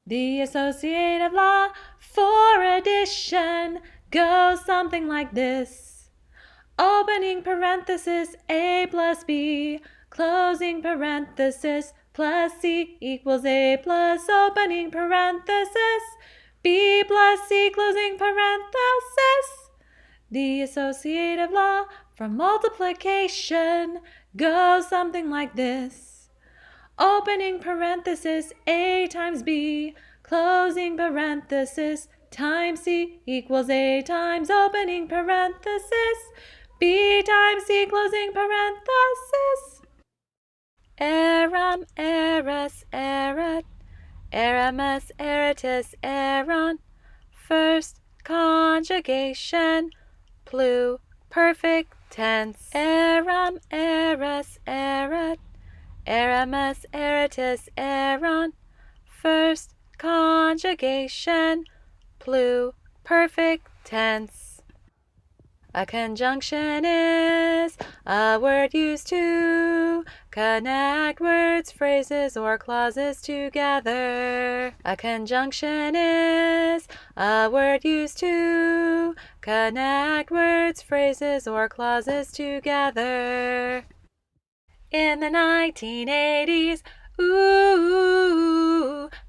The associative law for addition goes something like this. Opening parenthesis A plus B, closing parenthesis plus C equals A plus opening parenthesis B plus C closing parenthesis. The associative law for multiplication goes something like this. Opening parenthesis A times B, closing parenthesis times C equals A times opening parenthesis B times C closing parenthesis. Aram, eras, erat, aramus, aratus, aron. First conjugation, pluperfect tense. Aram, eras, erat, aramus, aratus, aron. First conjugation, pluperfect tense. A conjunction is a word used to connect words, phrases, or clauses together. A conjunction is a word used to connect words, phrases, or clauses together. In the 1980s,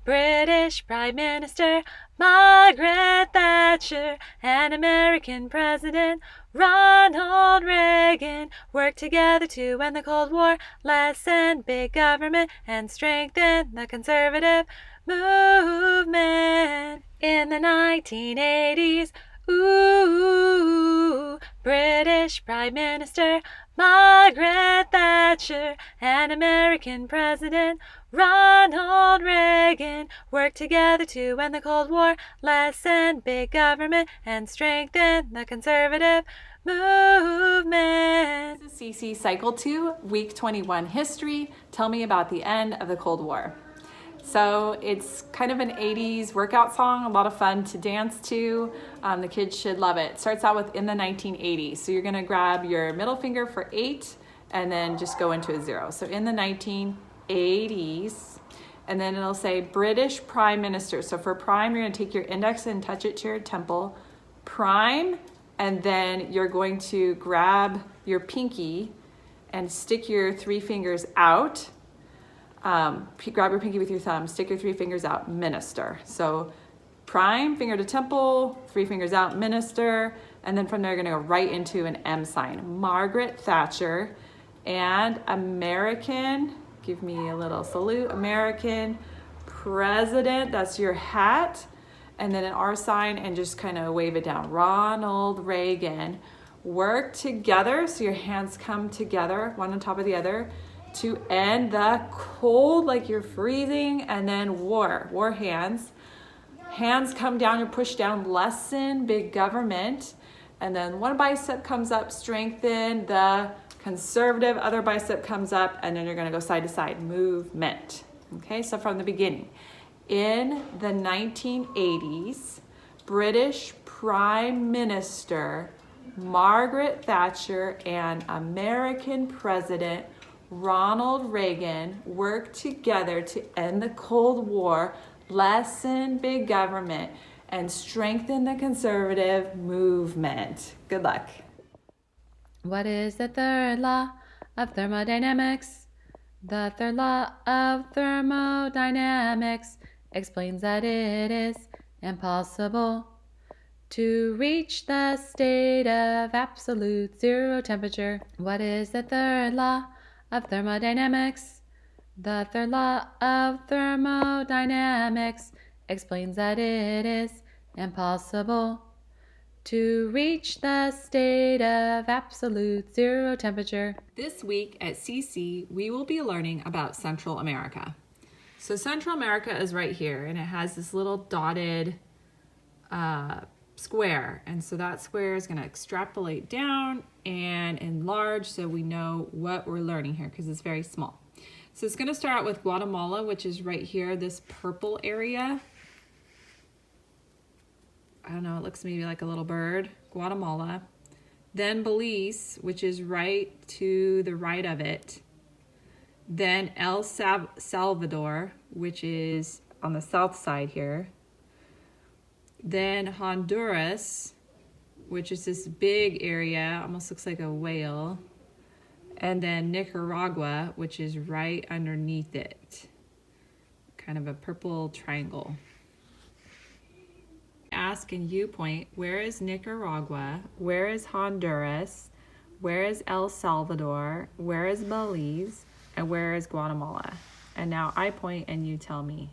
British Prime Minister Margaret Thatcher and American President Ronald Reagan worked together to end the Cold War, lessen big government, and strengthen the conservative movement. In the 1980s, British Prime Minister Margaret Thatcher and American President Ronald Reagan worked together to end the Cold War, lessen big government, and strengthen the conservative movement. This is CC Cycle 2, Week 21 History. Tell me about the end of the Cold War. So it's kind of an 80s workout song, a lot of fun to dance to. The kids should love it. It starts out with in the 1980s. So you're gonna grab your middle finger for 8 and then just go into a 0. So in the 1980s, and then it'll say British Prime Minister. So for prime, you're gonna take your index and touch it to your temple. Prime, and then you're going to grab your pinky and stick your 3 fingers out. Grab your pinky with your thumb, stick your 3 fingers out, minister. So prime, finger to temple, 3 fingers out, minister, and then from there you're gonna go right into an M sign. Margaret Thatcher and American, give me a little salute, American President, that's your hat, and then an R sign and just kind of wave it down. Ronald Reagan. Work together, so your hands come together, one on top of the other, to end the cold, like you're freezing, and then war hands. Hands come down, you push down, lessen big government, and then one bicep comes up, strengthen the conservative, other bicep comes up, and then you're gonna go side to side, movement. Okay, so from the beginning. In the 1980s, British Prime Minister Margaret Thatcher and American President Ronald Reagan worked together to end the Cold War, lessen big government, and strengthen the conservative movement. Good luck. What is the third law of thermodynamics? The third law of thermodynamics explains that it is impossible to reach the state of absolute zero temperature. What is the third law of thermodynamics? The third law of thermodynamics explains that it is impossible to reach the state of absolute zero temperature. This week at CC, we will be learning about Central America. So Central America is right here, and it has this little dotted square. And so that square is going to extrapolate down and enlarge so we know what we're learning here because it's very small. So it's going to start out with Guatemala, which is right here, this purple area. I don't know, it looks maybe like a little bird. Guatemala. Then Belize, which is right to the right of it. Then El Salvador, which is on the south side here. Then Honduras, which is this big area, almost looks like a whale. And then Nicaragua, which is right underneath it. Kind of a purple triangle. Ask and you point, where is Nicaragua? Where is Honduras? Where is El Salvador? Where is Belize? And where is Guatemala? And now I point and you tell me.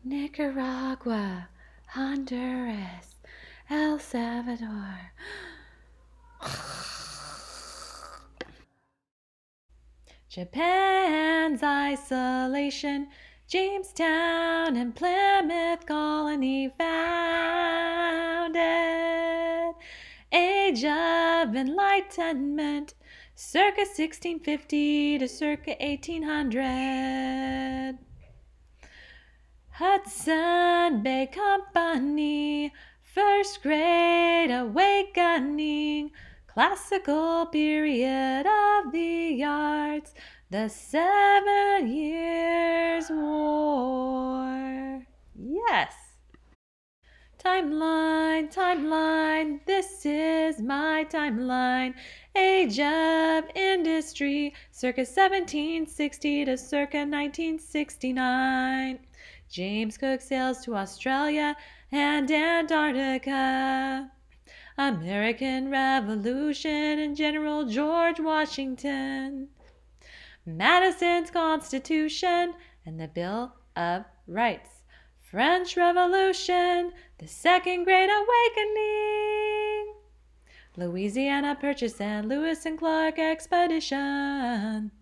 Nicaragua, Honduras, El Salvador. Japan's isolation, Jamestown and Plymouth colony founded. Age of Enlightenment, circa 1650 to circa 1800. Hudson Bay Company, first great awakening, classical period of the arts, the 7 Years' War. Yes. Timeline, this is my timeline. Age of industry, circa 1760 to circa 1969. James Cook sails to Australia and Antarctica. American Revolution and General George Washington. Madison's Constitution and the Bill of Rights. French Revolution, the Second Great Awakening. Louisiana Purchase and Lewis and Clark Expedition.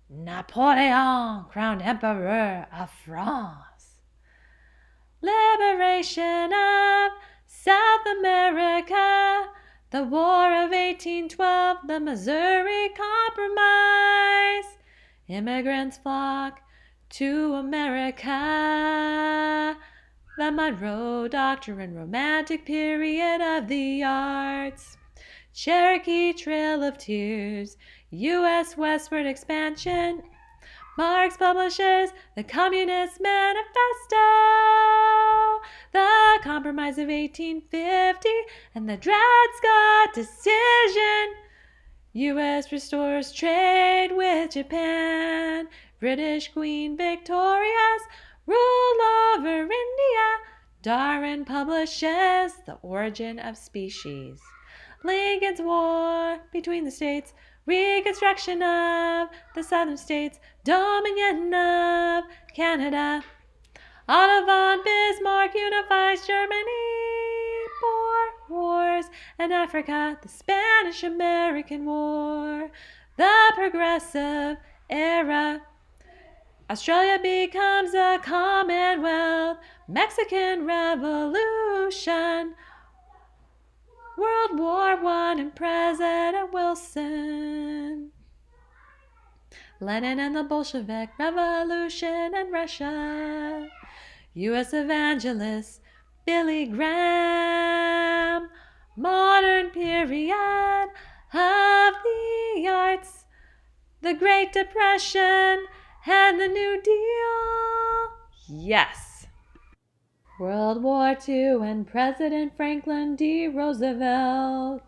Napoleon crowned Emperor of France. Liberation of South America. The War of 1812, the Missouri Compromise. Immigrants flock to America. The Monroe Doctrine, Romantic period of the arts. Cherokee Trail of Tears, U.S. westward expansion. Marx publishes the Communist Manifesto, the Compromise of 1850, and the Dred Scott Decision. U.S. restores trade with Japan. British Queen Victoria's rule over India. Darwin publishes The Origin of Species. Lincoln's War between the states. Reconstruction of the southern states. Dominion of Canada. Otto von Bismarck unifies Germany. Boer Wars and Africa. The Spanish-American War. The Progressive Era. Australia becomes a Commonwealth. Mexican Revolution. World War I and President Wilson. Lenin and the Bolshevik Revolution in Russia. U.S. evangelist Billy Graham. Modern period of the arts. The Great Depression and the New Deal. Yes. World War II and President Franklin D. Roosevelt.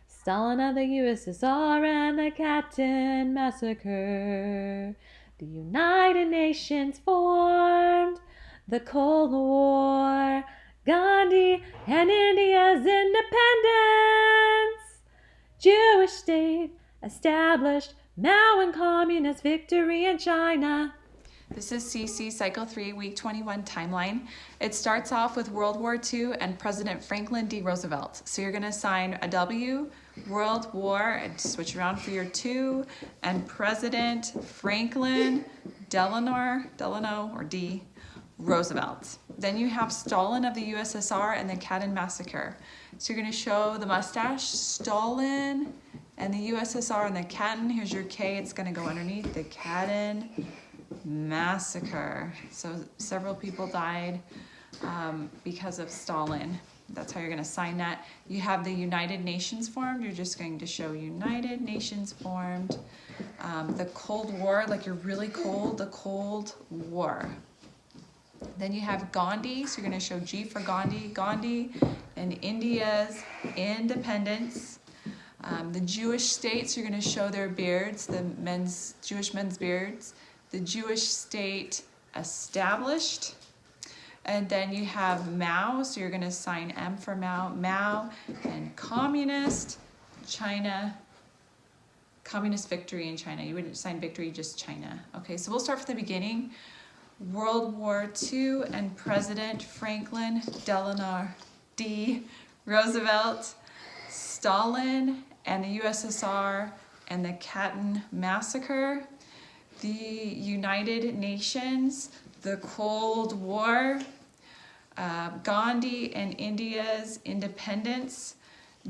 Stalin of the USSR and the Katyn Massacre. The United Nations formed. The Cold War. Gandhi and India's independence. Jewish state established. Mao and communist victory in China. This is CC Cycle 3, Week 21 timeline. It starts off with World War II and President Franklin D. Roosevelt. So you're going to assign a W, World War, and switch around for your 2, and President Franklin Delano or D. Roosevelt. Then you have Stalin of the USSR and the Katyn Massacre. So you're going to show the mustache, Stalin and the USSR and the Katyn. Here's your K, it's going to go underneath the Katyn Massacre. So several people died. because of Stalin. That's how you're going to sign that. You have the United Nations formed. You're just going to show United Nations formed. The Cold War, like you're really cold, the Cold War. Then you have Gandhi, so you're going to show G for Gandhi. Gandhi and India's independence. The Jewish states, you're going to show their beards, the Jewish men's beards. The Jewish state established. And then you have Mao, so you're going to sign M for Mao. Mao and communist China, communist victory in China. You wouldn't sign victory, just China. Okay, so we'll start from the beginning. World War II and President Franklin Delano D. Roosevelt, Stalin and the USSR and the Katyn Massacre, the United Nations, the Cold War, Gandhi and India's independence,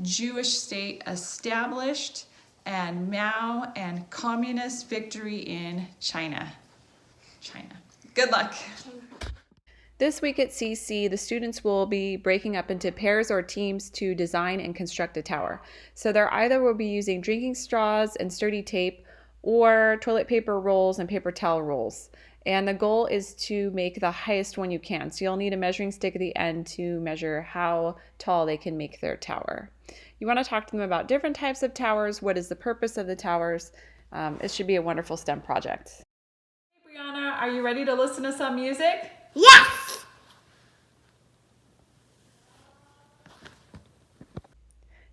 Jewish state established, and Mao and communist victory in China. Good luck. This week at CC, the students will be breaking up into pairs or teams to design and construct a tower. So they either will be using drinking straws and sturdy tape or toilet paper rolls and paper towel rolls. And the goal is to make the highest one you can. So you'll need a measuring stick at the end to measure how tall they can make their tower. You want to talk to them about different types of towers. What is the purpose of the towers? It should be a wonderful STEM project. Hey, Brianna, are you ready to listen to some music? Yes!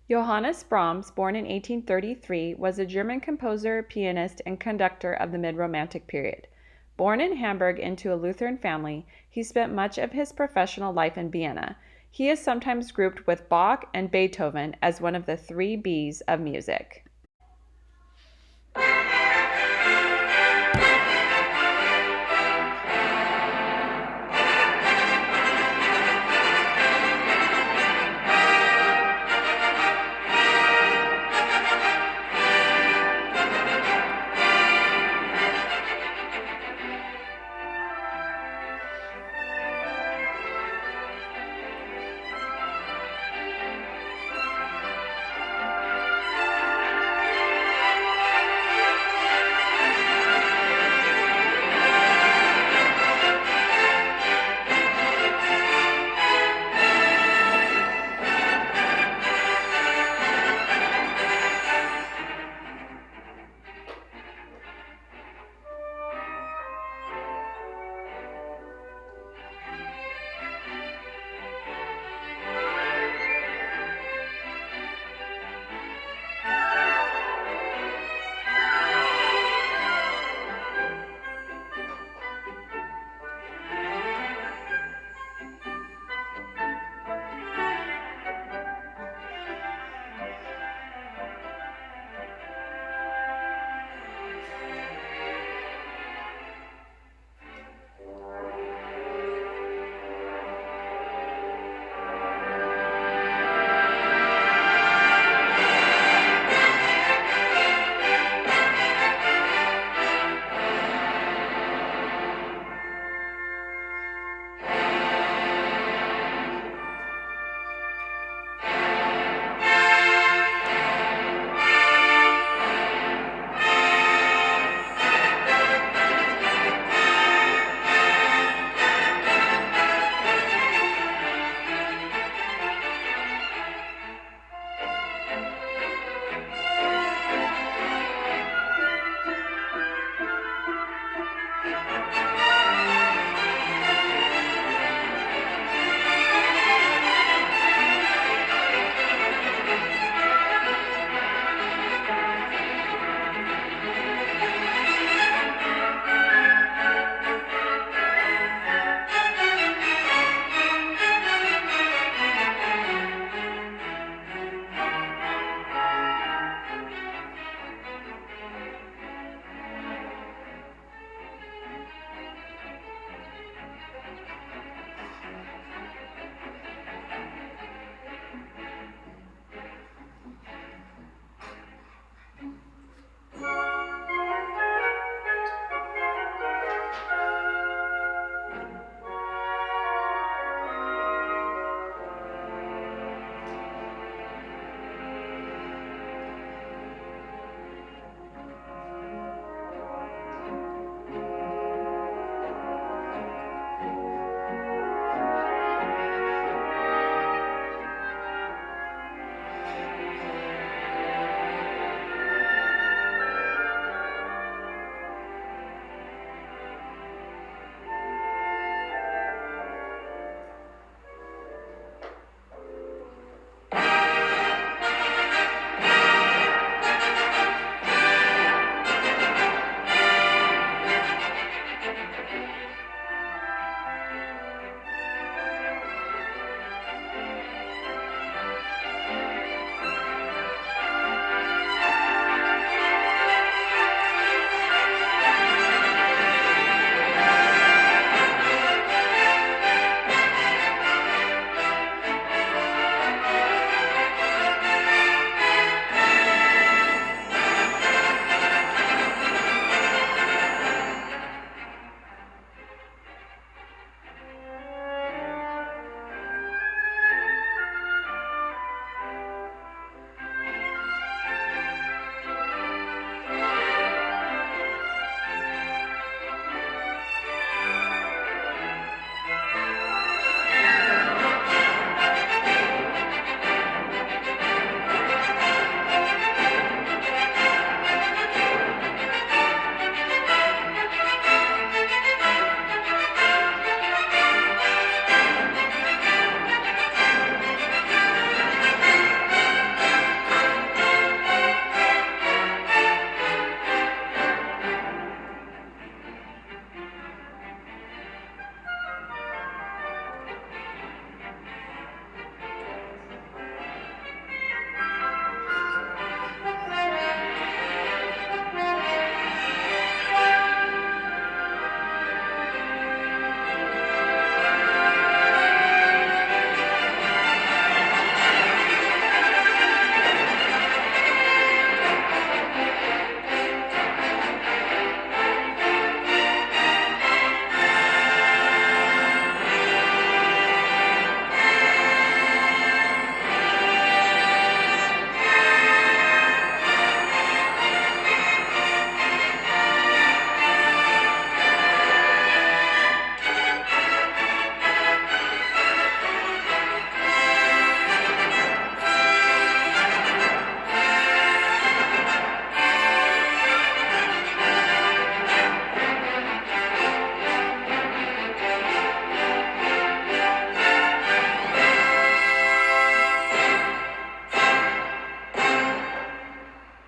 Johannes Brahms, born in 1833, was a German composer, pianist, and conductor of the mid-Romantic period. Born in Hamburg into a Lutheran family, he spent much of his professional life in Vienna. He is sometimes grouped with Bach and Beethoven as one of the three B's of music.